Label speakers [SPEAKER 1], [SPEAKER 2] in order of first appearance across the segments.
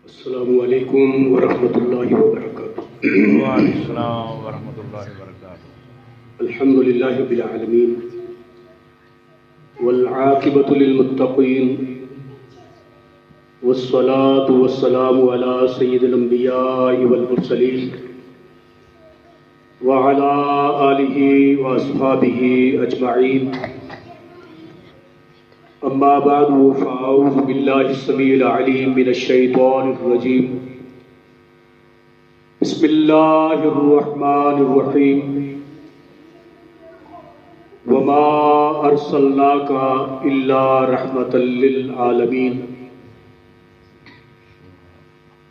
[SPEAKER 1] अस्सलामु अलैकुम वरहमतुल्लाहि वबरकातुहू।
[SPEAKER 2] वालेकुम सलाम वरहमतुल्लाहि वबरकातुहू।
[SPEAKER 1] अल्हम्दुलिल्लाहि रब्बिल आलमीन वल आक़िबतु लिल मुत्तक़ीन वस्सलातु वस्सलामु अला सय्यिदिल अंबियाइ वल मुरसलीन व अला आलिहि व अस्हाबिहि अजमईन। अम्मा बअदु फ़अऊज़ु बिल्लाहि स्समीइल अलीम मिनश शैतानिर रजीम। बिस्मिल्लाहिर रहमानिर रहीम। वमा अर्सलनाका इल्ला रहमतल लिल आलमीन।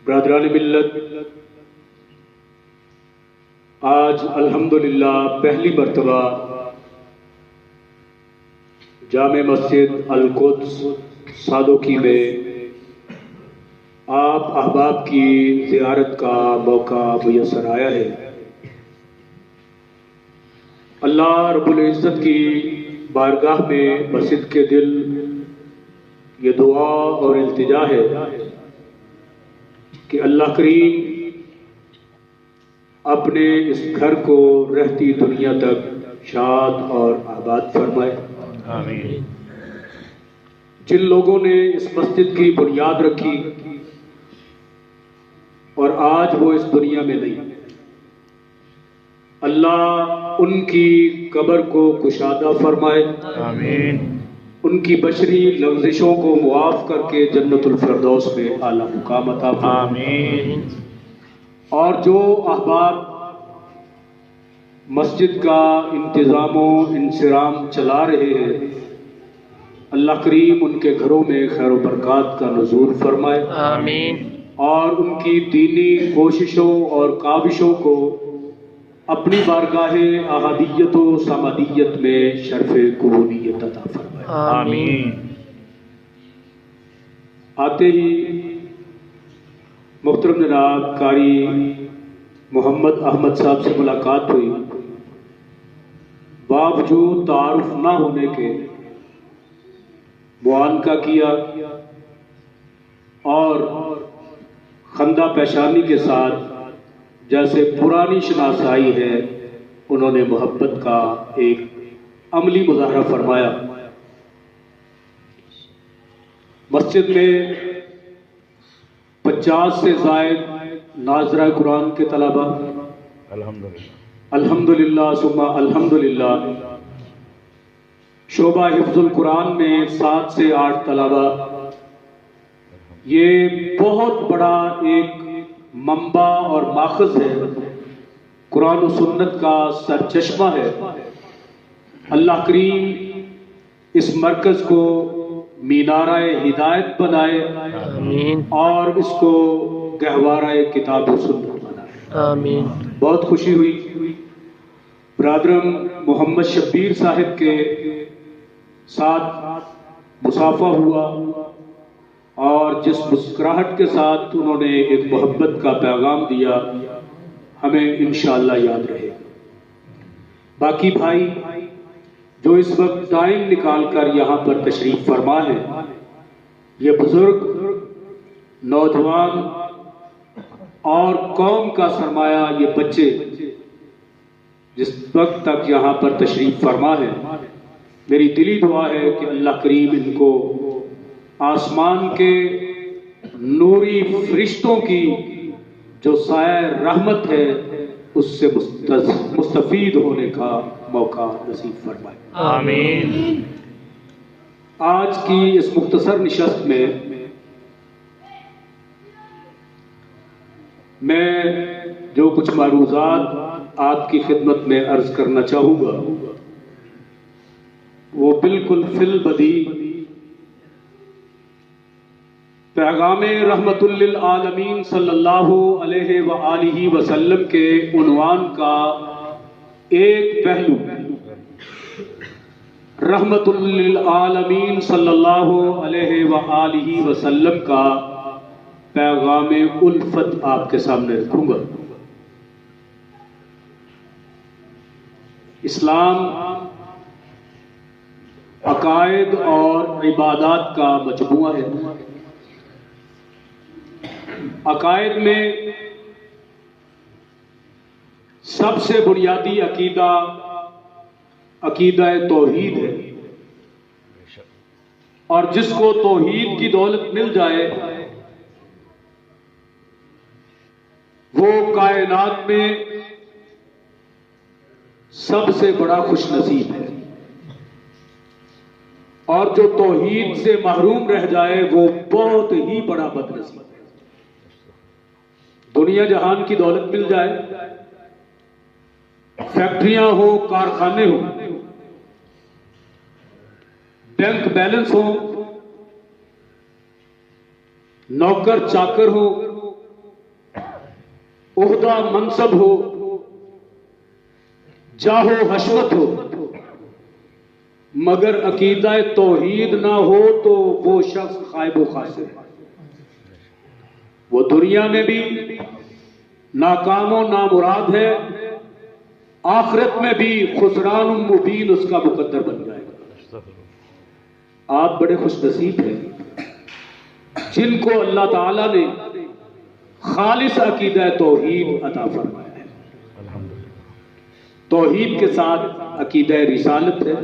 [SPEAKER 1] ब्रदरान मिल्लत, आज अल्हम्दुलिल्लाह पहली मर्तबा जामे मस्जिद अल कुद्स सादोकी में आप अहबाब की ज़ियारत का मौका मुयस्सर आया है। अल्लाह रब्बुल इज़्ज़त की बारगाह में मस्जिद के दिल ये दुआ और इल्तिजा है कि अल्लाह करीम अपने इस घर को रहती दुनिया तक शाद और आबाद फरमाए।
[SPEAKER 2] आमीन।
[SPEAKER 1] जिन लोगों ने इस मस्जिद की बुनियाद रखी और आज वो इस दुनिया में नहीं, अल्लाह उनकी कब्र को कुशादा फरमाए।
[SPEAKER 2] आमीन।
[SPEAKER 1] उनकी बशरी लग़ज़िशों को मुआफ़ करके जन्नतुल फ़िरदौस में आला मुकाम अता फरमाए।
[SPEAKER 2] आमीन।
[SPEAKER 1] और जो अहबाब मस्जिद का इंतज़ामो इंसिराम चला रहे हैं, अल्लाह करीम उनके घरों में खैर बरक़ात का नुज़ूल फरमाए।
[SPEAKER 2] आमीन।
[SPEAKER 1] और उनकी दीनी कोशिशों और काविशों को अपनी बारगाहे अहदियत व समदियत में शर्फ़े कबूलियत अता फरमाए।
[SPEAKER 2] आमीन।
[SPEAKER 1] आते ही मुहतरम जनाब कारी मोहम्मद अहमद साहब से मुलाकात हुई। बावजूद तारुफ ना होने के मुआनका किया और खंदा पेशानी के साथ जैसे पुरानी शनासाई है, उन्होंने मोहब्बत का एक अमली मुजाहरा फरमाया। मस्जिद में 50 से ज़ायद नाज़रा कुरान के तलबा
[SPEAKER 2] अल्हम्दुलिल्लाह
[SPEAKER 1] अल्हम्दुलिल्लाह सुम्मा अल्हम्दुलिल्लाह, शोबा हिफ्जुल कुरान में 7 से 8 तलबा। ये बहुत बड़ा एक मंबा और माखज़ है, कुरान और सुन्नत का सरचश्मा है। अल्लाह करीम इस मरकज़ को मीनाराए हिदायत बनाए और इसको गहवाराए किताब और सुन्नत बनाए।
[SPEAKER 2] आमीन।
[SPEAKER 1] बहुत खुशी हुई। ब्रादरम मोहम्मद शब्बीर साहिब के साथ मुसाफा हुआ और जिस मुस्कुराहट के साथ उन्होंने एक मोहब्बत का पैगाम दिया, हमें इंशाअल्लाह याद रहेगा। बाकी भाई जो इस वक्त टाइम निकाल कर यहाँ पर तशरीफ फरमा है, ये बुजुर्ग, नौजवान और कौम का सरमाया, ये बच्चे जिस वक्त तक यहाँ पर तशरीफ फरमा है, मेरी दिली दुआ है कि अल्लाह करीम इनको आसमान के नूरी फरिश्तों की जो साया रहमत है उससे मुस्तफीद होने का मौका नसीब फरमाए।
[SPEAKER 2] आमीन।
[SPEAKER 1] आज की इस मुख्तसर निशस्त में मैं जो कुछ मारूज़ात आपकी खिदमत में अर्ज करना चाहूँगा, वो बिल्कुल फिल बदी पैगामे रहमतुल लिल आलमीन सल्लल्लाहु अलैहि व आलिहि वसल्लम के उन्वान का एक पहलू, रहमतुल लिल आलमीन सल्लल्लाहु अलैहि व आलिहि वसल्लम का पैगामे उल्फत आपके सामने रखूंगा। इस्लाम अकायद और इबादात का मजमुआ है। अकायद में सबसे बुनियादी अकीदा अकीदा तौहीद है, और जिसको तौहीद की दौलत मिल जाए वो कायनात में सबसे बड़ा खुशनसीब है, और जो तौहीद से महरूम रह जाए वो बहुत ही बड़ा बदनसीब है। दुनिया जहान की दौलत मिल जाए, फैक्ट्रियां हो, कारखाने हो, बैंक बैलेंस हो, नौकर चाकर हो, ओहदा मनसब हो, जाहो हशमत हो, मगर अकीदा तौहीद ना हो तो वो शख्स खाइबो खासिर है। वो दुनिया में भी नाकामो नामुराद है, आखिरत में भी खुसरान मुबीन उसका मुकद्दर बन जाएगा। आप बड़े खुशनसीब हैं जिनको अल्लाह ताला ने खालिस अकीदा तौहीद अता फरमाया है। तौहीद के साथ अकीदा रिसालत है।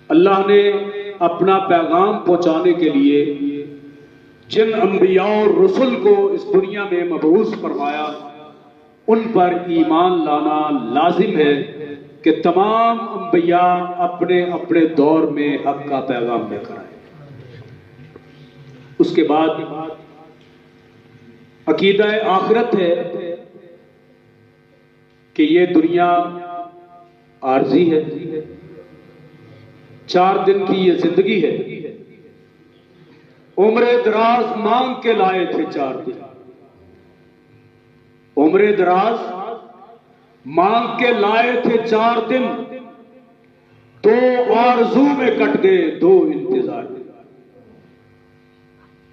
[SPEAKER 1] अल्लाह ने अपना पैगाम पहुंचाने के लिए जिन अंबिया और रसूल को इस दुनिया में मबऊस फरमाया, उन पर ईमान लाना लाजिम है कि तमाम अंबिया अपने अपने दौर में हक का पैगाम लेकर आए। उसके बाद अकीदा आखिरत है कि ये दुनिया आर्जी है, 4 दिन की ये जिंदगी है। उम्र दराज मांग के लाए थे 4 दिन, उम्र दराज मांग के लाए थे 4 दिन, 2 आरज़ू में कट गए 2 इंतजार में।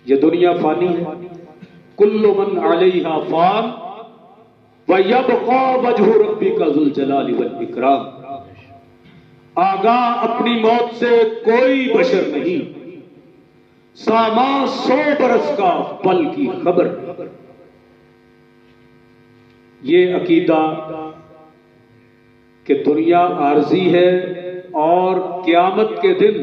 [SPEAKER 1] ये दुनिया फानी है, कुल्लु मन अलैहा फान व यबका वजहु रब्बिका ज़ुल जलाली वल इकराम। आगाह अपनी मौत से कोई बशर नहीं, सामा 100 बरस का पल की खबर। ये अकीदा कि दुनिया आर्जी है और क़यामत के दिन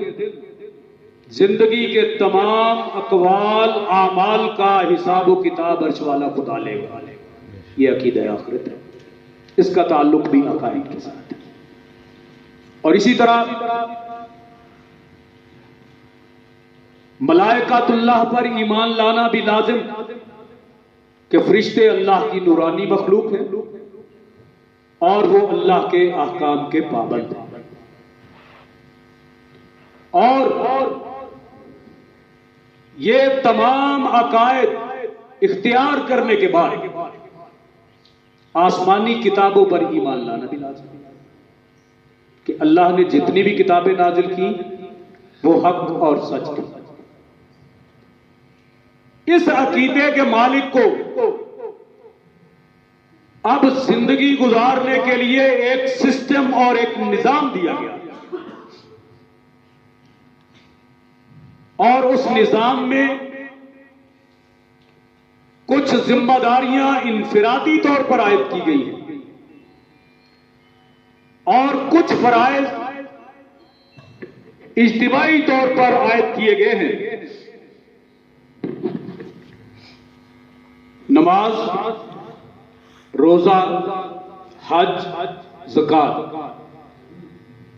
[SPEAKER 1] जिंदगी के तमाम अकवाल आमाल का हिसाब व किताब अर्श वाला खुदा लेगा, ये अकीदा आखिरत है। इसका ताल्लुक भी अकाईद के साथ है। और इसी तरह मलाइकातुल्लाह पर ईमान लाना भी लाजिम कि फरिश्ते अल्लाह की नूरानी मखलूक है और वो अल्लाह के अहकाम के पाबंद हैं। और ये तमाम अकायद इख्तियार करने के बाद आसमानी किताबों पर ईमान लाना भी लाजिम है कि अल्लाह ने जितनी भी किताबें नाजिल की वो हक और सच थी। इस अकीदे के मालिक को अब जिंदगी गुजारने के लिए एक सिस्टम और एक निजाम दिया गया, और उस निजाम में कुछ जिम्मेदारियां इनफिरादी तौर पर आयद की गई हैं और कुछ फराइज इज्तिमाई तौर पर आयद किए गए हैं। नमाज, रोजा, हज, ज़कात,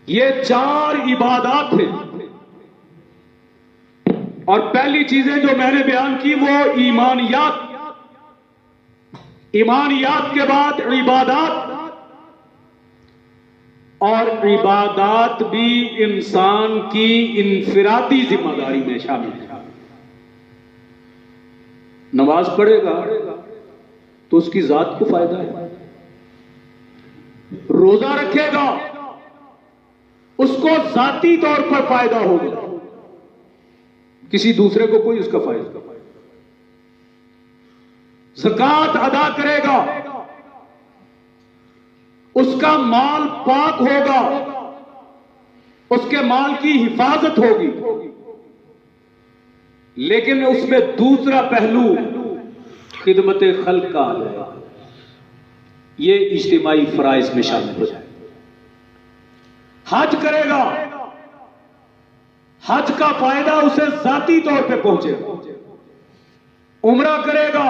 [SPEAKER 1] ये 4 इबादत हैं। और पहली चीजें जो मैंने बयान की वो ईमानियात, ईमानियात के बाद इबादत, और इबादत भी इंसान की इनफिरादी जिम्मेदारी में शामिल है। नमाज पढ़ेगा तो उसकी जात को फायदा है, रोजा रखेगा उसको जाती तौर पर फायदा होगा, किसी दूसरे को कोई उसका फायदा। ज़कात अदा करेगा उसका माल पाक होगा, उसके माल की हिफाजत होगी। लेकिन उसमें दूसरा पहलू खिदमत खल्क का आ जाएगा, ये इज्तिमाई फराइज में शामिल हो जाए। हज करेगा, हज का फायदा उसे जाती तौर पे पहुंचेगा। उम्रा करेगा,